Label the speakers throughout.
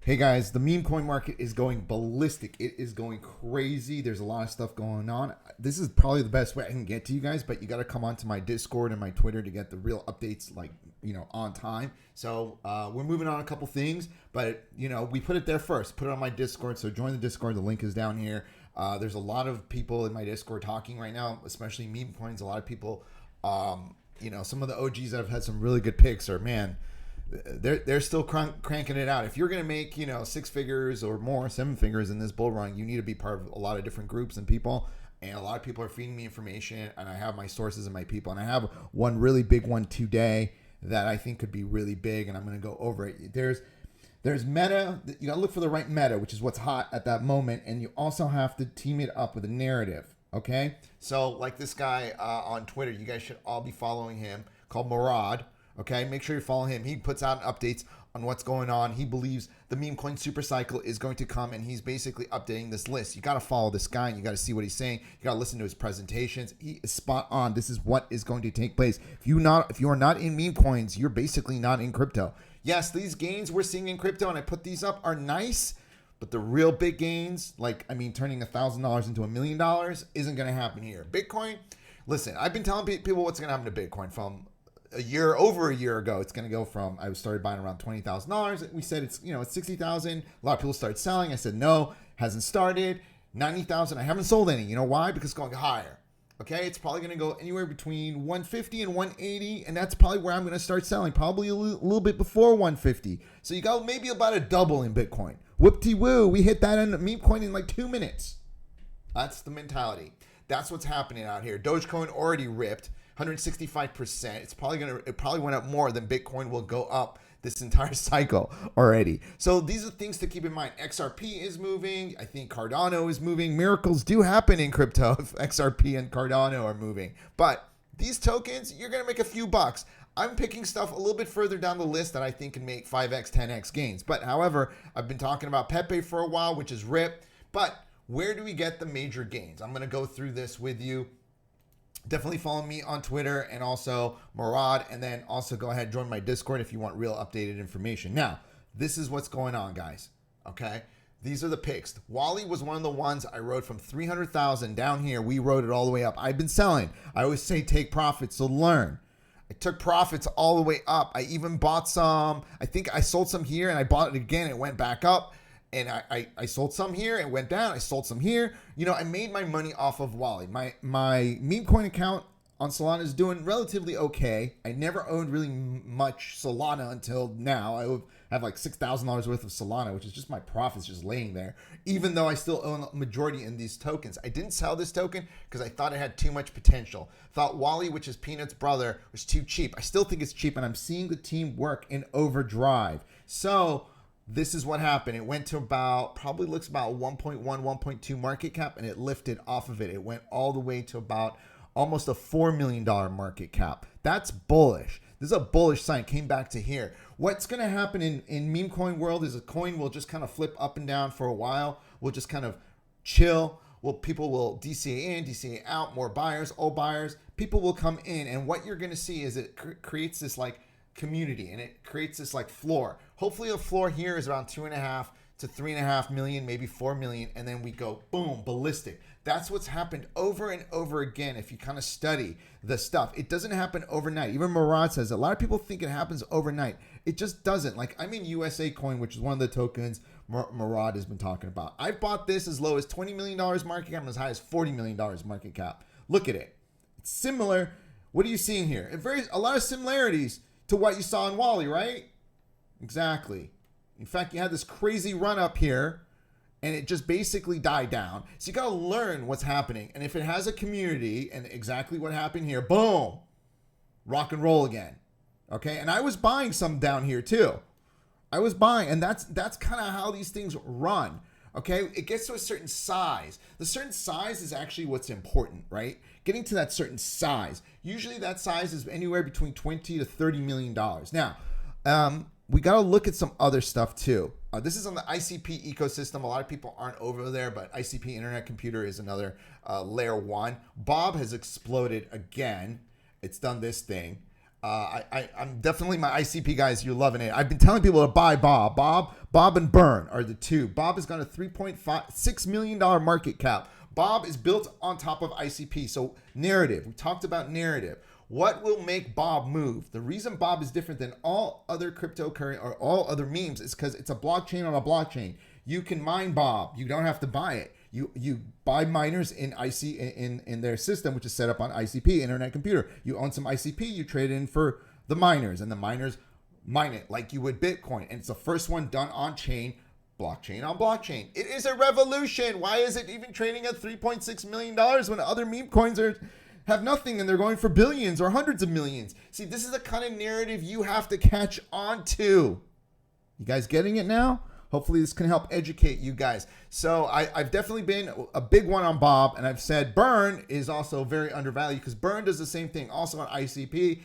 Speaker 1: Hey guys, the meme coin market is going ballistic. It is going crazy. There's a lot of stuff going on. This is probably the best way I can get to you guys, but you got to come onto my Discord and my Twitter to get the real updates, like, on time. So we're moving on a couple things, but we put it there first. Put it on my Discord. So join the Discord. The link is down here. There's a lot of people in my Discord talking right now, especially meme coins. A lot of people, some of the OGs that have had some really good picks are, man, they're still cranking it out. If you're going to make, 6 figures or more, 7 figures in this bull run, you need to be part of a lot of different groups and people. And a lot of people are feeding me information, and I have my sources and my people. And I have one really big one today that I think could be really big, and I'm going to go over it. There's meta. You got to look for the right meta, which is what's hot at that moment. And you also have to team it up with a narrative. Okay. So like this guy on Twitter, you guys should all be following him, called Murad. Okay, make sure you follow him. He puts out updates on what's going on. He believes the meme coin super cycle is going to come, and he's basically updating this list. You got to follow this guy, and you got to see what he's saying. You got to listen to his presentations. He is spot on. This is what is going to take place. If you are not in meme coins, you're basically not in crypto. Yes, these gains we're seeing in crypto, and I put these up, are nice, but the real big gains, turning $1,000 into $1 million, isn't going to happen here. Bitcoin, listen, I've been telling people what's going to happen to Bitcoin from over a year ago. It's going to go from, I started buying around $20,000. We said it's 60,000. A lot of people started selling. I said, no, hasn't started. 90,000. I haven't sold any. You know why? Because it's going higher. Okay. It's probably going to go anywhere between 150 and 180. And that's probably where I'm going to start selling, probably a little bit before 150. So you got maybe about a double in Bitcoin. Whoop-de-woo. We hit that in meme coin in like 2 minutes. That's the mentality. That's what's happening out here. Dogecoin already ripped 165%. It probably went up more than Bitcoin will go up this entire cycle already. So these are things to keep in mind. XRP is moving. I think Cardano is moving. Miracles do happen in crypto if XRP and Cardano are moving. But these tokens, you're going to make a few bucks. I'm picking stuff a little bit further down the list that I think can make 5x, 10x gains. But however, I've been talking about Pepe for a while, which is RIP. But where do we get the major gains? I'm going to go through this with you. Definitely follow me on Twitter and also Murad, and then also go ahead and join my Discord if you want real updated information. Now, this is what's going on, guys. Okay, these are the picks. Wally was one of the ones I rode from 300,000 down here. We rode it all the way up. I've been selling. I always say take profits to learn. I took profits all the way up. I even bought some. I think I sold some here, and I bought it again. It went back up. And I sold some here and went down. I sold some here. I made my money off of Wally. My meme coin account on Solana is doing relatively okay. I never owned really much Solana until now. I have like $6,000 worth of Solana, which is just my profits just laying there, even though I still own a majority in these tokens. I didn't sell this token because I thought it had too much potential. Thought Wally, which is Peanut's brother, was too cheap. I still think it's cheap, and I'm seeing the team work in overdrive. So this is what happened. It went to probably looks about 1.1, 1.2 market cap, and it lifted off of it. It went all the way to about almost a $4 million market cap. That's bullish. This is a bullish sign. Came back to here. What's going to happen in meme coin world is a coin will just kind of flip up and down for a while. We'll just kind of chill. People will DCA in, DCA out, more buyers, old buyers. People will come in, and what you're going to see is it creates this community, and it creates this floor. Hopefully a floor here is around 2.5 to 3.5 million, maybe 4 million, and then we go boom, ballistic. That's what's happened over and over again. If you kind of study the stuff, it doesn't happen overnight. Even Murad says a lot of people think it happens overnight. It just doesn't. I'm in USA Coin, which is one of the tokens Murad has been talking about. I bought this as low as $20 million market cap and as high as $40 million market cap. Look at it. It's similar. What are you seeing here? A lot of similarities to what you saw in Wally, right? Exactly. In fact, you had this crazy run up here, and it just basically died down. So you got to learn what's happening. And if it has a community, and exactly what happened here, boom, rock and roll again. Okay, and I was buying some down here too. I was buying, and that's kind of how these things run. Okay, it gets to a certain size. The certain size is actually what's important, right? Getting to that certain size. Usually that size is anywhere between 20 to 30 million dollars. Now, we got to look at some other stuff too. This is on the ICP ecosystem. A lot of people aren't over there, but ICP Internet Computer is another layer one. Bob has exploded again. It's done this thing. I'm definitely my ICP guys. You're loving it. I've been telling people to buy Bob. Bob and Burn are the two. Bob has got a $3.6 million market cap. Bob is built on top of ICP. So narrative. We talked about narrative. What will make Bob move? The reason Bob is different than all other cryptocurrency or all other memes is because it's a blockchain on a blockchain. You can mine Bob. You don't have to buy it. You buy miners in in their system, which is set up on ICP, Internet Computer. You own some ICP, you trade in for the miners, and the miners mine it like you would Bitcoin. And it's the first one done on chain, blockchain on blockchain. It is a revolution. Why is it even trading at $3.6 million when other meme coins have nothing and they're going for billions or hundreds of millions? See, this is the kind of narrative you have to catch on to. You guys getting it now? Hopefully this can help educate you guys. So I've definitely been a big one on Bob, and I've said Burn is also very undervalued because Burn does the same thing also on ICP.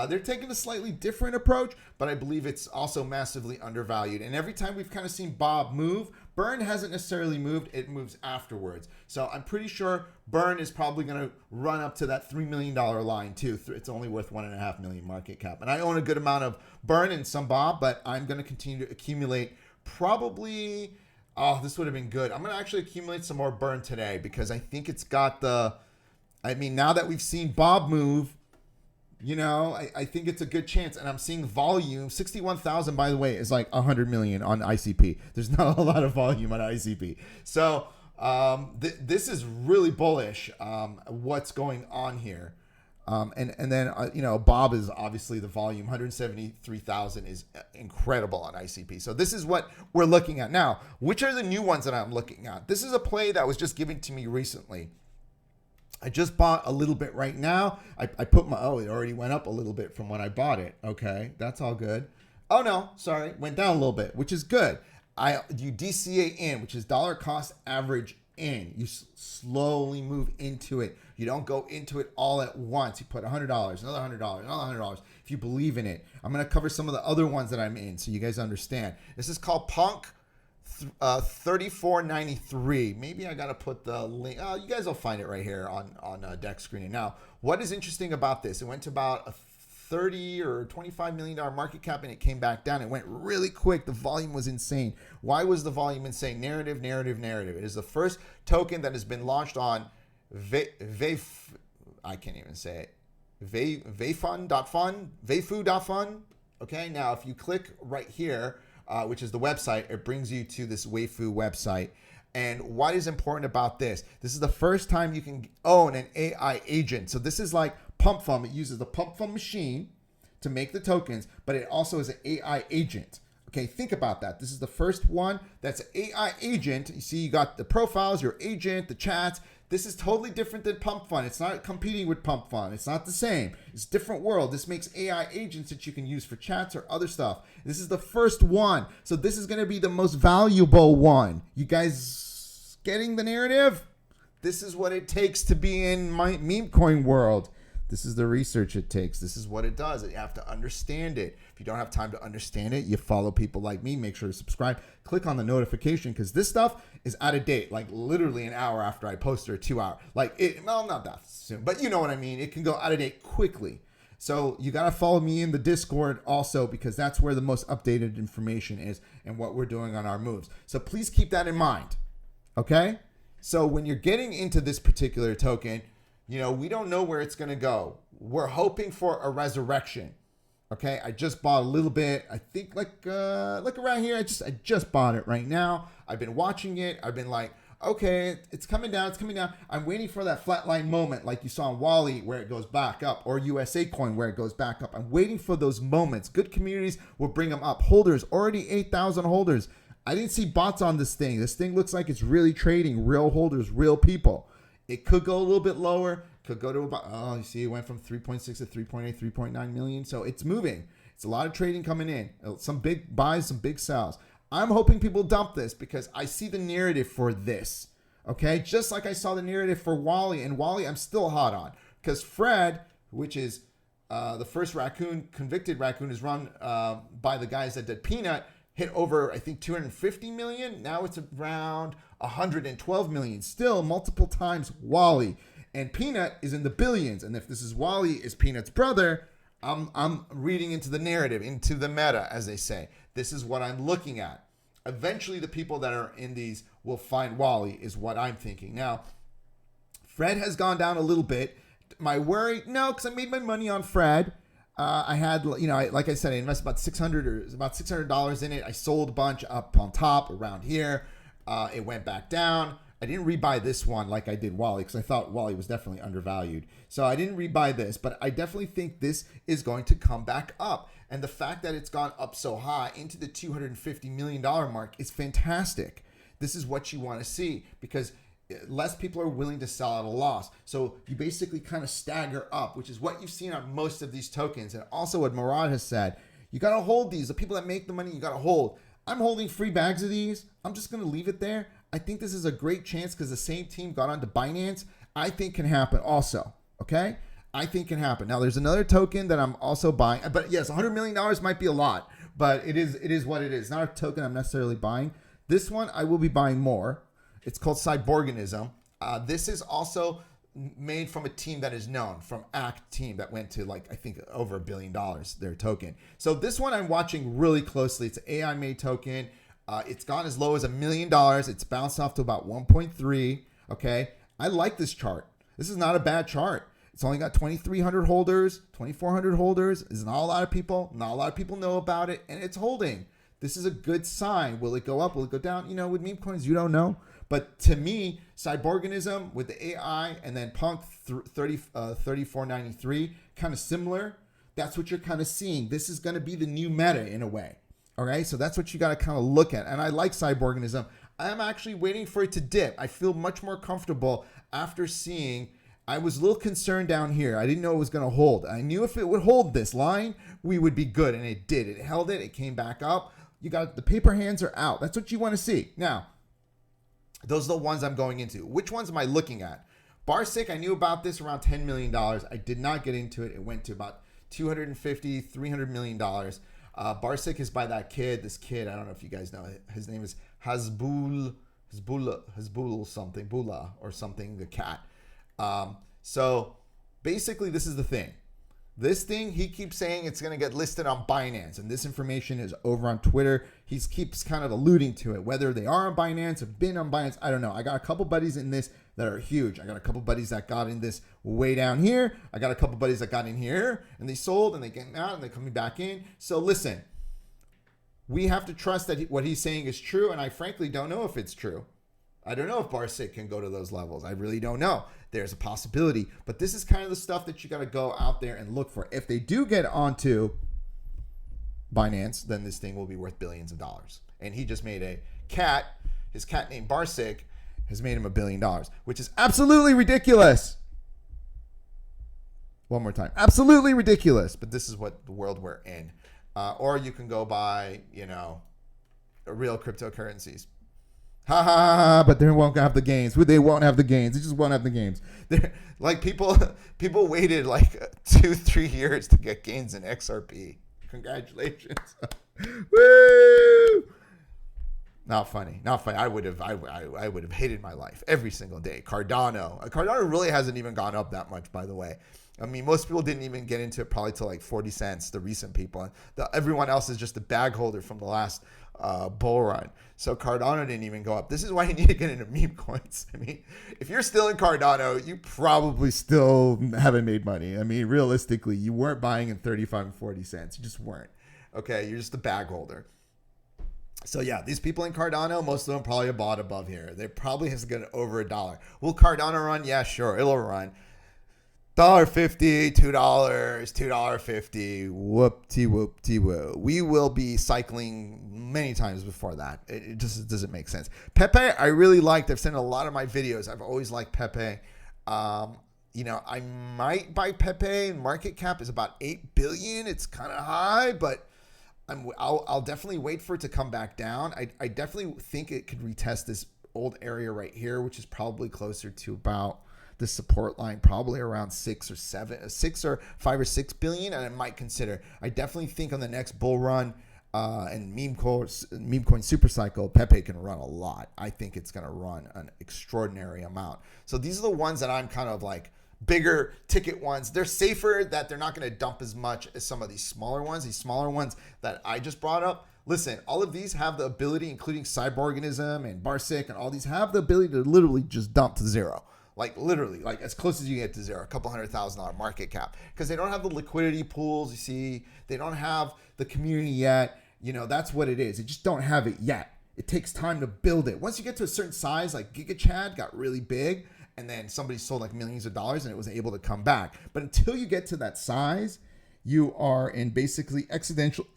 Speaker 1: They're taking a slightly different approach, but I believe it's also massively undervalued. And every time we've kind of seen Bob move, Burn hasn't necessarily moved. It moves afterwards. So I'm pretty sure Burn is probably going to run up to that $3 million line too. It's only worth $1.5 million market cap. And I own a good amount of Burn and some Bob, but I'm going to continue to accumulate probably, this would have been good. I'm going to actually accumulate some more Burn today because I think it's got now that we've seen Bob move, I think it's a good chance. And I'm seeing volume. 61,000, by the way, is like 100 million on ICP. There's not a lot of volume on ICP. So this is really bullish, what's going on here. And then Bob is obviously the volume. 173,000 is incredible on ICP. So this is what we're looking at now. Which are the new ones that I'm looking at? This is a play that was just given to me recently. I just bought a little bit right now. I put it already went up a little bit from when I bought it. Okay, that's all good. Oh no, sorry, went down a little bit, which is good. You DCA in, which is dollar cost average in. You slowly move into it. You don't go into it all at once. You put $100, another $100, another $100 if you believe in it. I'm going to cover some of the other ones that I'm in so you guys understand. This is called Punk 3493. Maybe I got to put the link. You guys will find it right here on deck screening. Now, what is interesting about this? It went to about a 30 or $25 million market cap and it came back down. It went really quick. The volume was insane. Why was the volume insane? Narrative. It is the first token that has been launched on I can't even say it. Veifu.fun. Okay, now if you click right here, which is the website, it brings you to this Weifu website. And what is important about this? This is the first time you can own an AI agent. So this is like Pump Fund. It uses the Pump Fund machine to make the tokens, but it also is an AI agent. Okay, think about that. This is the first one that's an AI agent. You see, you got the profiles, your agent, the chats. This is totally different than Pump Fund. It's not competing with Pump Fund. It's not the same. It's a different world. This makes AI agents that you can use for chats or other stuff. This is the first one. So this is going to be the most valuable one. You guys getting the narrative? This is what it takes to be in my meme coin world. This is the research it takes. This is what it does. You have to understand it. If you don't have time to understand it, you follow people like me. Make sure to subscribe. Click on the notification because this stuff is out of date. Like literally an hour after I post or 2 hours. Not that soon, but you know what I mean. It can go out of date quickly. So you got to follow me in the Discord also because that's where the most updated information is and what we're doing on our moves. So please keep that in mind. Okay? So when you're getting into this particular token, we don't know where it's going to go. We're hoping for a resurrection. Okay, I just bought a little bit. I think like around here. I just bought it right now. I've been watching it. I've been like, okay, it's coming down. I'm waiting for that flatline moment like you saw in Wally where it goes back up or USA coin where it goes back up. I'm waiting for those moments. Good communities will bring them up. Holders, already 8,000 holders. I didn't see bots on this thing. This thing looks like it's really trading real holders, real people. It could go a little bit lower, could go to about, you see it went from 3.6 to 3.8, 3.9 million. So it's moving. It's a lot of trading coming in. Some big buys, some big sells. I'm hoping people dump this because I see the narrative for this. Okay, just like I saw the narrative for Wally. And Wally, I'm still hot on. Because Fred, which is the first convicted raccoon is run by the guys that did Peanut, hit over, I think, 250 million. Now it's around 112 million. Still multiple times Wally. And Peanut is in the billions. And if this is Wally is Peanut's brother, I'm reading into the narrative, into the meta, as they say. This is what I'm looking at. Eventually, the people that are in these will find Wally, is what I'm thinking. Now, Fred has gone down a little bit. My worry, no, because I made my money on Fred. I had, like I said, I invested about $600 in it. I sold a bunch up on top around here. It went back down. I didn't rebuy this one like I did Wally, because I thought Wally was definitely undervalued. So I didn't rebuy this, but I definitely think this is going to come back up. And the fact that it's gone up so high into the $250 million mark is fantastic. This is what you want to see, because less people are willing to sell at a loss. So you basically kind of stagger up, which is what you've seen on most of these tokens. And also what Murad has said, you got to hold these. The people that make the money, you got to hold. I'm holding free bags of these. I'm just going to leave it there. I think this is a great chance because the same team got onto Binance. I think can happen also. Okay? I think can happen. Now, there's another token that I'm also buying. But yes, $100 million might be a lot. But it is what it is. It's not a token I'm necessarily buying. This one, I will be buying more. It's called Cyborgism. This is also made from a team that is known, from ACT team that went to I think over $1 billion, their token. So this one I'm watching really closely. It's an AI made token. It's gone as low as $1 million. It's bounced off to about 1.3. Okay. I like this chart. This is not a bad chart. It's only got 2,300 holders, 2,400 holders. It's not a lot of people. Not a lot of people know about it, and it's holding. This is a good sign. Will it go up? Will it go down? With meme coins, you don't know. But to me, Cyborgism with the AI and then Punk 3493, kind of similar. That's what you're kind of seeing. This is going to be the new meta in a way. All right, so that's what you got to kind of look at. And I like Cyborgism. I'm actually waiting for it to dip. I feel much more comfortable after seeing. I was a little concerned down here. I didn't know it was going to hold. I knew if it would hold this line, we would be good. And it did. It held it. It came back up. You got the paper hands are out. That's what you want to see. Now, those are the ones I'm going into. Which ones am I looking at? BARSIK, I knew about this around $10 million. I did not get into it. It went to about $250, $300 million. BARSIK is by that kid. This kid, I don't know if you guys know. His name is Hasbul something, Bula or something, the cat. So basically, this is the thing. This thing, he keeps saying it's going to get listed on Binance, and this information is over on Twitter. He keeps kind of alluding to it. Whether they are on Binance, have been on Binance, I don't know. I got a couple buddies in this that are huge. I got a couple buddies that got in this way down here. I got a couple buddies that got in here, and they sold, and they get out, and they're coming back in. So listen, we have to trust that what he's saying is true, and I frankly don't know if it's true. I don't know if BARSIK can go to those levels. I really don't know. There's a possibility. But this is kind of the stuff that you got to go out there and look for. If they do get onto Binance, then this thing will be worth billions of dollars. And he just made a cat. His cat named BARSIK has made him $1 billion, which is absolutely ridiculous. One more time. Absolutely ridiculous. But this is what the world we're in. Or you can go buy, real cryptocurrencies. Ha ha ha! But they won't have the gains. They won't have the gains. They just won't have the gains. They're, people waited 2-3 years to get gains in XRP. Congratulations! Woo! Not funny. I would have hated my life every single day. Cardano really hasn't even gone up that much, by the way. I mean, most people didn't even get into it probably till 40 cents. The recent people, everyone else is just a bag holder from the last bull run. So Cardano didn't even go up. This is why you need to get into meme coins. I mean, if you're still in Cardano, you probably still haven't made money. I mean, realistically, you weren't buying in 35 and 40 cents. You just weren't. Okay, you're just a bag holder. So yeah, these people in Cardano, most of them probably bought above here. They probably has got over $1. Will Cardano run? Yeah, sure, it'll run. $1.50, $2, $2.50, whoop-de-whoop-de-woo. We will be cycling many times before that. It just doesn't make sense. Pepe, I really liked. I've seen a lot of my videos. I've always liked Pepe. I might buy Pepe. Market cap is about 8 billion. It's kind of high, but I'll definitely wait for it to come back down. I definitely think it could retest this old area right here, which is probably closer to about the support line, probably around 6 or 5 or 6 billion, and I might consider. I definitely think on the next bull run and meme coin super cycle, Pepe can run a lot. I think it's going to run an extraordinary amount. So these are the ones that I'm kind of bigger ticket ones. They're safer that they're not going to dump as much as some of these smaller ones. These smaller ones that I just brought up. Listen, all of these have the ability, including Cyborgism and BARSIK and all these have the ability to literally just dump to zero. Like literally, like as close as you get to zero, a couple $100,000 market cap. Because they don't have the liquidity pools, you see. They don't have the community yet. You know, that's what it is. They just don't have it yet. It takes time to build it. Once you get to a certain size, like Giga Chad got really big, and then somebody sold like millions of dollars and it was able to come back. But until you get to that size, you are in basically existential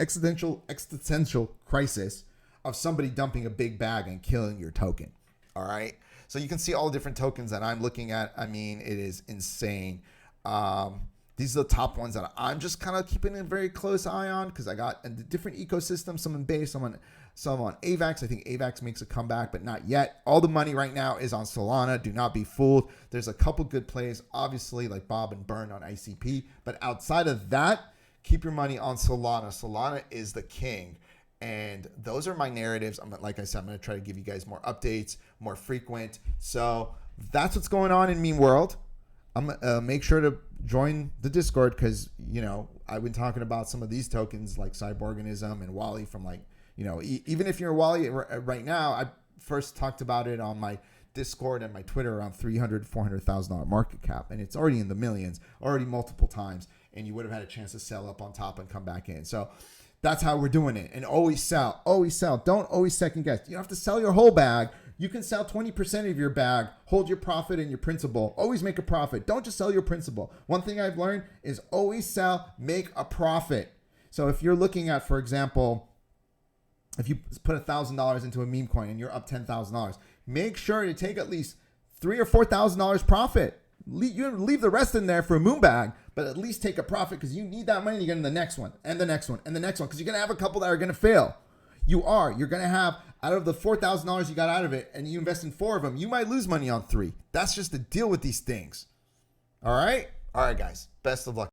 Speaker 1: crisis of somebody dumping a big bag and killing your token. All right. So you can see all the different tokens that I'm looking at. I mean, it is insane. These are the top ones that I'm just kind of keeping a very close eye on because I got a different ecosystem, some in base, some on AVAX. I think AVAX makes a comeback, but not yet. All the money right now is on Solana. Do not be fooled. There's a couple good plays, obviously, like Bob and Burn on ICP. But outside of that, keep your money on Solana. Solana is the king. And those are my narratives. Like I said, I'm going to try to give you guys more updates, more frequent. So that's what's going on in meme world. Make sure to join the Discord because, you know, I've been talking about some of these tokens like Cyborgism and Wally from like, you know, even if you're a Wally right now, I first talked about it on my Discord and my Twitter around $300,000, $400,000 market cap. And it's already in the millions, already multiple times. And you would have had a chance to sell up on top and come back in. So that's how we're doing it. And always sell. Always sell. Don't always second guess. You don't have to sell your whole bag. You can sell 20% of your bag. Hold your profit and your principal. Always make a profit. Don't just sell your principal. One thing I've learned is always sell, make a profit. So if you're looking at, for example, if you put $1,000 into a meme coin and you're up $10,000, make sure to take at least $3,000 or $4,000 profit. You leave the rest in there for a moon bag, but at least take a profit because you need that money to get in the next one and the next one and the next one because you're going to have a couple that are going to fail. You're going to have, out of the $4,000 you got out of it and you invest in 4 of them, you might lose money on 3. That's just the deal with these things. All right? All right, guys. Best of luck.